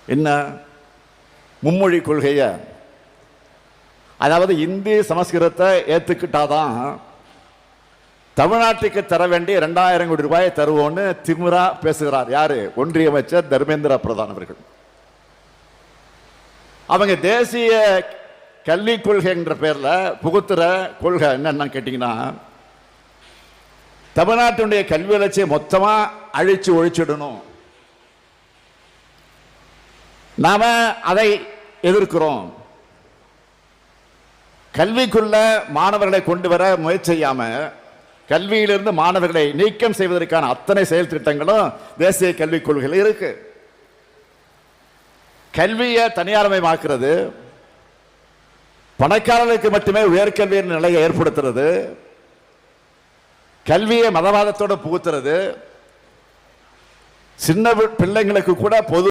என்ன மும்மொழி கொள்கைய, அதாவது இந்தி சமஸ்கிருதத்தை ஏத்துக்கிட்டாதான் தமிழ்நாட்டுக்கு தர வேண்டிய 2000 கோடி ரூபாயை தருவோன்னு திமிரா பேசுகிறார். யாரு? ஒன்றிய அமைச்சர் தர்மேந்திர பிரதான் அவர்கள். அவங்க தேசிய கல்விக் கொள்கை என்ற பேர்ல புகுத்துற கொள்கை என்னன்னு கேட்டீங்கன்னா, தமிழ்நாட்டினுடைய கல்வி வளர்ச்சியை மொத்தமா அழிச்சு ஒழிச்சிடணும். நாம அதை எதிர்க்கிறோம். கல்விக்குள்ள மாணவர்களை கொண்டு வர முயற்சி செய்யாம கல்வியிலிருந்து மாணவர்களை நீக்கம் செய்வதற்கான அத்தனை செயல் திட்டங்களும் தேசிய கல்விக் கொள்கையில் இருக்கு. கல்வியை தனியார்மயமாக்குறது, பணக்காரர்களுக்கு மட்டுமே உயர்கல்வியின் நிலையை ஏற்படுத்துறது, கல்வியை மதவாதத்தோடு புகுத்துறது, சின்ன பிள்ளைங்களுக்கு கூட பொது